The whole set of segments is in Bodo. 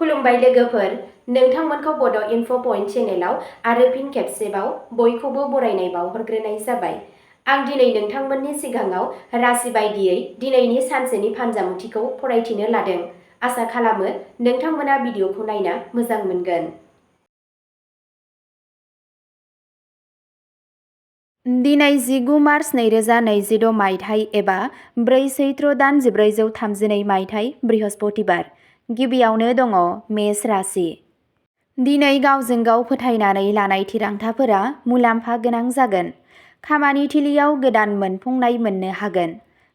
खुलुमबाय लोगोफोर, नोंथांमोनखौ बड' इनफ' पइन्ट चेनेलाव आरो फिन खेबसेबाव बयखौबो बरायनाय बावहरग्रोनाय जाबाय। आं दिनै नोंथांमोननि सिगाङाव राशि बायदियै दिनैनि सानसेनि फानजामुथिखौ फरायथिनो लादों। आसा खालामो नोंथांमोना भिडिअखौ नायना मोजां मोनगोन। दिनै 19 मार्च 2026 मायथाइ एबा 4 सैत्र दान 1432 मायथाइ बृहस्पतिबार। गिबियावनो दङ मेष राशि। दिनै गावजों गाव फोथायनानै लानाय थिरांथाफोरा मुलाम्फा गोनां जागोन। खामानि थिलियाव गोदान मोनफुंनाय मोननो हागोन।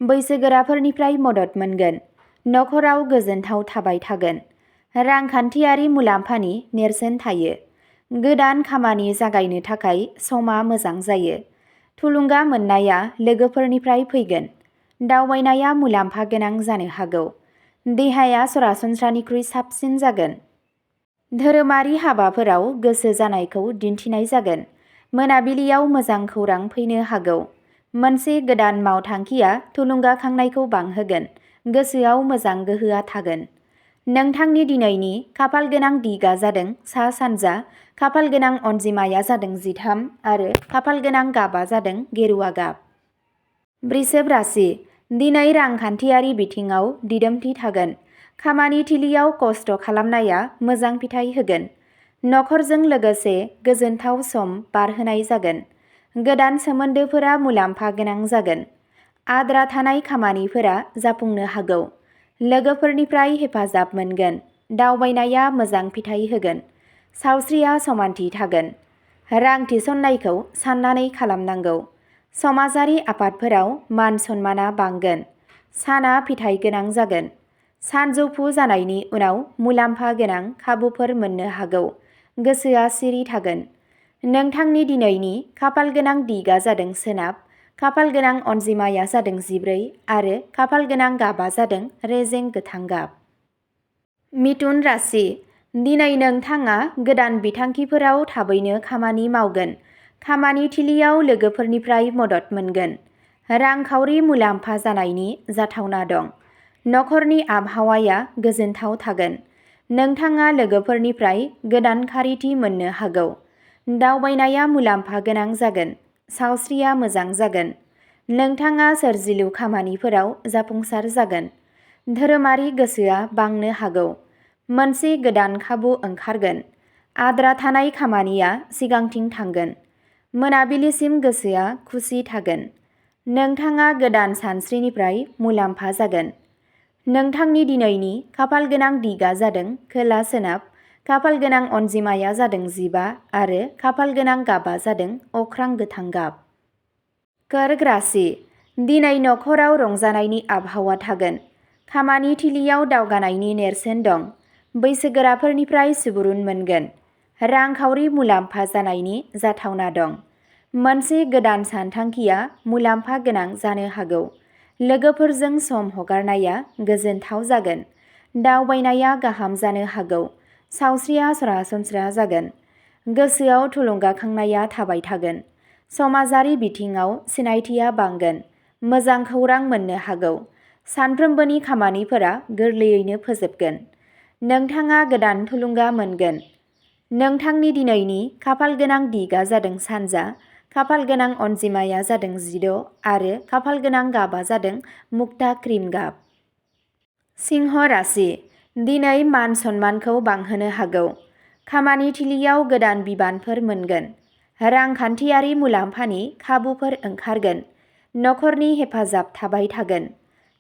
बैसोगोराफोरनिफ्राय मदद मोनगोन। नखराव गोजोनथाव थाबाय थागोन। रांखान्थियारि मुलाम्फानि नेरसोन थायो। गोदान खामानि जागायनो थाखाय समा मोजां जायो। थुलुंगा मोननाया लोगोफोरनिफ्राय फैगोन। दावबायनाया मुलाम्फा गोनां जानो हागौ। देहाया सरासनस्रानिख्रुइ साबसिन जागोन। धोरोमारि हाबाफोराव गोसो जानायखौ दिन्थिनाय जागोन। मोनाबिलियाव मोजां खौरां फैनो हागौ। मोनसे गोदान मावथांखिया थुलुंगाखांनायखौ बांहोगोन। गोसोआव मोजां गोहोआ थागोन। नोंथांनि दिनैनि खाफाल गोनां दिगा जादों सा-सानजा, खाफाल गोनां अनजिमाया जादों 13 आरो खाफाल गोनां गाबा जादों गेरुवा गाब। वृषभ राशि। दिनै रांखान्थियारि बिथिङाव दिदोमथि थागोन। खामानि थिलियाव खस्थ' खालामनाया मोजां फिथाइ होगोन। नखरजों लोगोसे गोजोनथाव सम बारहोनाय जागोन। गोदान सोमोन्दोफोरा मुलाम्फा गोनां जागोन। आद्रा थानाय खामानिफोरा जाफुंनो हागौ। लोगोफोरनिफ्राय हेफाजाब मोनगोन। दावबायनाया मोजां फिथाइ होगोन। सावस्रिया समानथि थागोन। रां थिसननायखौ साननानै खालामनांगौ। समाजारि आफादफोराव मान सन्माना बांगोन। साना फिथाइ गोनां जागोन। सानजौफु जानायनि उनाव मुलाम्फा गोनां खाबुफोर मोननो हागौ। गोसोआ सिरि थागोन। नोंथांनि दिनैनि खाफाल गोनां दिगा जादों सोनाब, खाफाल गोनां अनजिमाया जादों 14 आरो खाफाल गोनां गाबा जादों रेजें गोथां गाब। मिथुन राशि। दिनै नोंथाङा गोदान बिथांखिफोराव थाबैनो खामानि मावगोन। खामानि थिलियाव लोगोफोरनिफ्राय मदद मोनगोन। रांखावरि मुलाम्फा जानायनि जाथावना दं। नखरनि आबहावाया गोजोनथाव थागोन। नोंथाङा लोगोफोरनिफ्राय गोदान खारिथि मोननो हागौ। दावबायनाया मुलाम्फा गोनां जागोन। सावस्रिया मोजां जागोन। नोंथाङा सोरजिलु खामानिफोराव जाफुंसार जागोन। धोरोमारि गोसोआ बांनो हागौ। मोनसे गोदान खाबु ओंखारगोन। आद्रा थानाय खामानिया सिगांथिं थांगोन। मोनाबिलिसिम गोसोआ खुसि थागोन। नोंथाङा गोदान सानस्रिनिफ्राय मुलाम्फा जागोन। नोंथांनि दिनैनि खाफाल गोनां दिगा जादों खोला सोनाब, खाफाल गोनां अनजिमाया जादों 15 आरो खाफाल गोनां गाबा जादों अख्रां गोथां गाब। कर्क राशि। दिनै नखराव रंजानायनि आबहावा थागोन। खामानि थिलियाव दावगानायनि नेरसोन दं। बैसोगोराफोरनिफ्राय सुबुरुन मोनगोन। रांखावरि मुलाम्फा जानायनि जाथावना दं। मोनसे गोदान सानथांखिया मुलाम्फा गोनां जानो हागौ। लोगोफोरजों सम हगारनाया गोजोनथाव जागोन। दावबायनाया गाहाम जानो हागौ। सावस्रिया सरासनस्रा जागोन। गोसोआव थुलुंगाखांनाया थाबाय थागोन। समाजारि बिथिङाव सिनायथिया बांगोन। मोजां खौरां मोननो हागौ। सानफ्रोमबोनि खामानिफोरा गोरलैयैनो फोजोबगोन। नोंथाङा गोदान थुलुंगा मोनगोन। नोंथांनि दिनैनि खाफाल गोनां दिगा जादों सानजा, खाफाल गोनां अनजिमाया जादों 16 आरो खाफाल गोनां गाबा जादों मुक्ता क्रिम गाब। सिंह राशि। दिनै मान सन्मानखौ बांहोनो हागौ। खामानि थिलियाव गोदान बिबानफोर मोनगोन। रांखान्थियारि मुलाम्फानि खाबुफोर ओंखारगोन। नखरनि हेफाजाब थाबाय थागोन।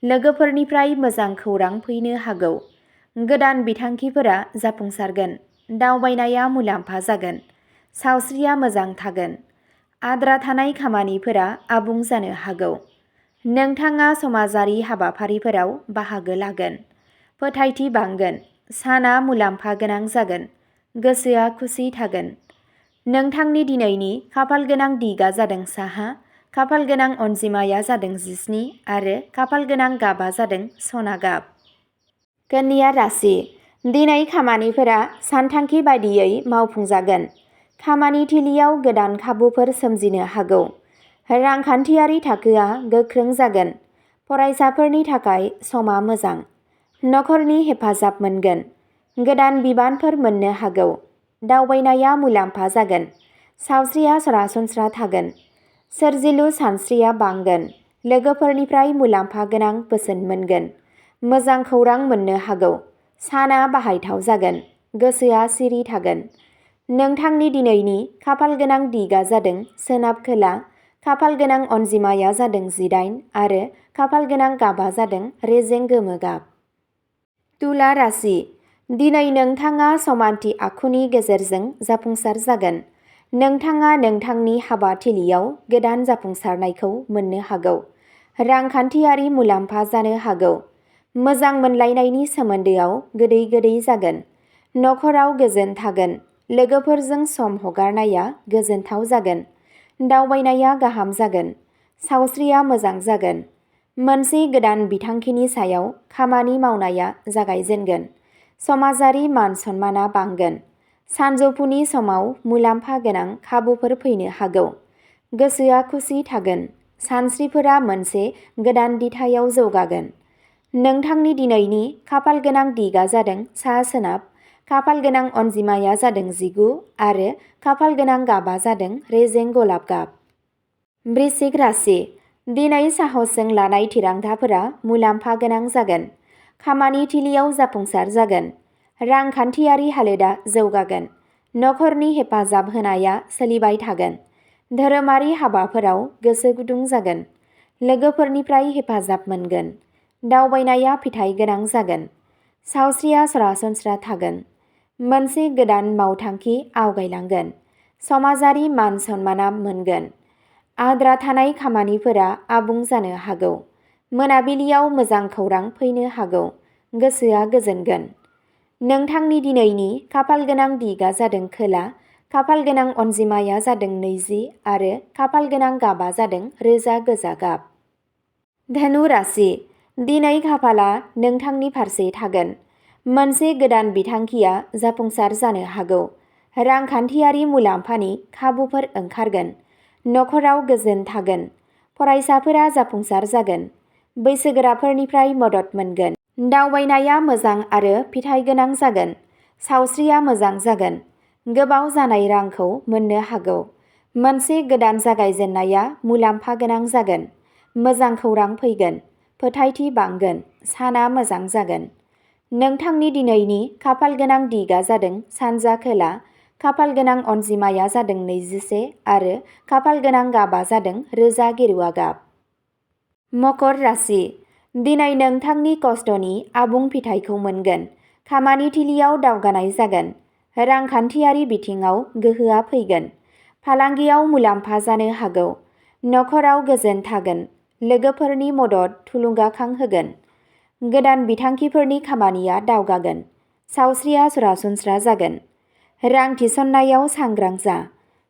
लोगोफोरनिफ्राय मोजां खौरां फैनो हागौ। गोदान बिथांखिफोरा जाफुंसारगोन। दावबायनाया मुलाम्फा जागोन। सावस्रिया मोजां थागोन। आद्रा थानाय खामानिफोरा आबुं जानो हागौ। नोंथाङा समाजारि हाबाफारिफोराव बाहागो लागोन। फोथायथि बांगोन। साना मुलाम्फा गोनां जागोन। गोसोआ खुसि थागोन। नोंथांनि दिनैनि खाफाल गोनां दिगा जादों साहा, खाफाल गोनां अनजिमाया जादों 17 आरो खाफाल गोनां गाबा जादों सना गाब। कन्या राशि। दिनै खामानिफोरा सानथांखि बायदियै मावफुंजागोन। खामानि थिलियाव गोदान खाबुफोर सोमजिनो हागौ। रांखान्थियारि थाखोआ गोख्रों जागोन। फरायसाफोरनि थाखाय समा मोजां। नखरनि हेफाजाब मोनगोन। गोदान बिबानफोर मोननो हागौ। दावबायनाया मुलाम्फा जागोन। सावस्रिया सरासनस्रा थागोन। सोरजिलु सानस्रिया बांगोन। लोगोफोरनिफ्राय मुलाम्फा गोनां बोसोन मोनगोन। मोजां खौरां मोननो हागौ। साना बाहायथाव जागोन। गोसोआ सिरि थागोन। नोंथांनि दिनैनि खाफाल गोनां दिगा जादों सोनाब खोला। खाफाल गोनां अनजिमाया जादों 18 आरो खाफाल गोनां गाबा जादों रेजें गोमो गाब। तुला राशि। दिनै नोंथाङा समानथि आखुनि गेजेरजों जाफुंसार जागोन। नोंथाङा नोंथांनि हाबाथिलियाव गोदान जाफुंसारनायखौ मोननो हागौ। रांखान्थियारि मुलाम्फा जानो हागौ। मोजां मोनलायनायनि सोमोन्दोआव गोदै गोदै जागोन। नखराव गोजोन थागोन। लोगोफोरजों सम हगारनाया गोजोनथाव जागोन। दावबायनाया गाहाम जागोन। सावस्रिया मोजां जागोन। मोनसे गोदान बिथांखिनि सायाव खामानि मावनाया जागायजेनगोन। समाजारि मान सन्माना बांगोन। सानजौफुनि समाव मुलाम्फा गोनां खाबुफोर फैनो हागौ। गोसोआ खुसि थागोन। सानस्रिफोरा मोनसे गोदान दिथायाव जौगागोन। नोंथांनि दिनैनि खाफाल गोनां दिगा जादों सा-सोनाब। खाफाल गोनां अनजिमाया जादों 19 आरो खाफाल गोनां गाबा जादों रेजें गलाब गाब। वृश्चिक राशि। दिनै साहसजों लानाय थिरांथाफोरा मुलाम्फा गोनां जागोन। खामानि थिलियाव जाफुंसार जागोन। रांखान्थियारि हालोदा जौगागोन। नखरनि हेफाजाब होनाया सोलिबाय थागोन। धोरोमारि हाबाफोराव गोसो गुदुं जागोन। लोगोफोरनिफ्राय हेफाजाब मोनगोन। दावबायनाया फिथाइ गोनां जागोन। सावस्रिया सरासनस्रा थागोन। मोनसे गोदान मावथांखि आवगायलांगोन। समाजारि मान सन्माना मोनगोन। आद्रा थानाय खामानिफोरा आबुं जानो हागौ। मोनाबिलियाव मोजां खौरां फैनो हागौ। गोसोआ गोजोनगोन। नोंथांनि दिनैनि खाफाल गोनां दिगा जादों खोला। खाफाल गोनां अनजिमाया जादों 20 आरो खाफाल गोनां गाबा जादों रोजा गोजा गाब। धनु राशि। दिनै खाफाला नोंथांनि फारसे थागोन। मोनसे गोदान बिथांखिया जाफुंसार जानो हागौ। रांखान्थियारि मुलाम्फानि खाबुफोर ओंखारगोन। नखराव गोजोन थागोन। फरायसाफोरा जाफुंसार जागोन। बैसोगोराफोरनिफ्राय मदद मोनगोन। दावबायनाया मोजां आरो फिथाइ गोनां जागोन। सावस्रिया मोजां जागोन। गोबाव जानाय रांखौ मोननो हागौ। मोनसे गोदान जागायजेननाया मुलाम्फा गोनां जागोन। मोजां खौरां फैगोन। फोथायथि बांगोन। साना मोजां जागोन। नोंथांनि दिनैनि खाफाल गोनां दिगा जादों सानजा खोला। खाफाल गोनां अनजिमाया जादों 21 आरो खाफाल गोनां गाबा जादों रोजा गेरुवा गाब। मकर राशि। दिनै नोंथांनि खस्थ'नि आबुं फिथाइखौ मोनगोन। खामानि थिलियाव दावगानाय जागोन। रांखान्थियारि बिथिङाव गोहोआ फैगोन। फालांगियाव मुलाम्फा जानो हागौ। नखराव गोजोन थागोन। लोगोफोरनि मदद थुलुंगाखां होगोन। गोदान बिथांखिफोरनि खामानिया दावगागोन। सावस्रिया सरासनस्रा जागोन। रां थिसननायाव सांग्रां जा।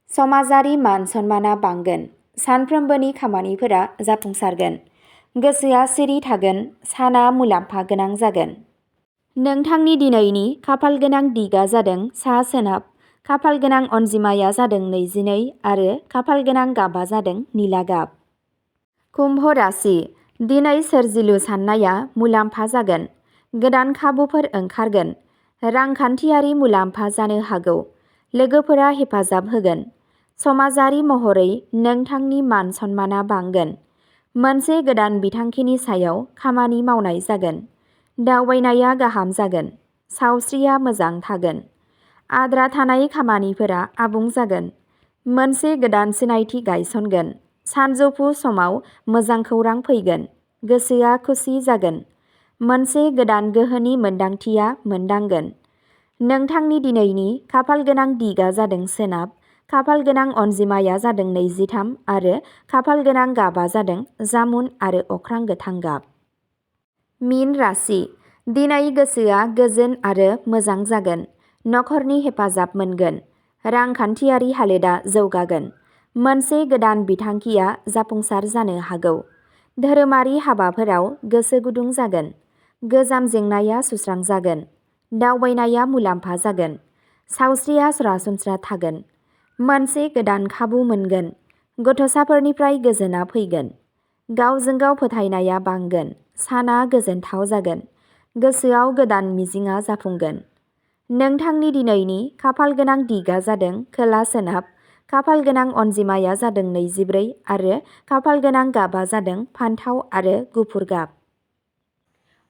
समाजारि मान सन्माना बांगोन। सानफ्रोमबोनि खामानिफोरा जाफुंसारगोन। गोसोआ सिरि थागोन। साना मुलाम्फा गोनां जागोन। नोंथांनि दिनैनि खाफाल गोनां दिगा जादों सा-सोनाब। खाफाल गोनां अनजिमाया जादों 22 आरो खाफाल गोनां गाबा जादों निला गाब। कुम्भ राशि। दिनै सोरजिलु साननाया मुलाम्फा जागोन। गोदान खाबुफोर ओंखारगोन। रांखान्थियारि मुलाम्फा जानो हागौ। लोगोफोरा हेफाजाब होगोन। समाजारि महरै नोंथांनि मान सन्माना बांगोन। मोनसे गोदान बिथांखिनि सायाव खामानि मावनाय जागोन। दावबायनाया गाहाम जागोन। सावस्रिया मोजां थागोन। आद्रा थानाय खामानिफोरा आबुं जागोन। मोनसे गोदान सिनायथि गायसनगोन। सानजौफु समाव मोजां खौरां फैगोन। गोसोआ खुसि जागोन। मोनसे गोदान गोहोनि मोनदांथिया मोनदांगोन। नोंथांनि दिनैनि खाफाल गोनां दिगा जादों सोनाब। खाफाल गोनां अनजिमाया जादों 23 आरो खाफाल गोनां गाबा जादों जामुन आरो अख्रां गोथां गाब। मीन राशि। दिनै गोसोआ गोजोन आरो मोजां जागोन। नखरनि हेफाजाब मोनगोन। रांखान्थियारि हालोदा जौगागोन। मोनसे गोदान बिथांखिया जाफुंसार जानो हागौ। धोरोमारि हाबाफोराव गोसो गुदुं जागोन। गोजाम जेंनाया सुस्रांजागोन। दावबायनाया मुलाम्फा जागोन। सावस्रिया सरासनस्रा थागोन। मोनसे गोदान खाबु मोनगोन। गथ'साफोरनिफ्राय गोजोना फैगोन। गावजों गाव फोथायनाया बांगोन। साना गोजोनथाव जागोन। गोसोआव गोदान मिजिंआ जाफुंगोन। नोंथांनि दिनैनि खाफाल गोनां दिगा जादों खोला सोनाब, खाफाल गोनां अनजिमाया जादों 24 आरो खाफाल गोनां गाबा जादों फान्थाव आरो गुफुर गाब।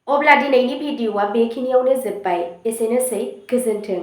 अब्ला दिनैनि भिडिअ'आ बेखिनियावनो जोब्बाय। एसेनोसै, गोजोन्थों।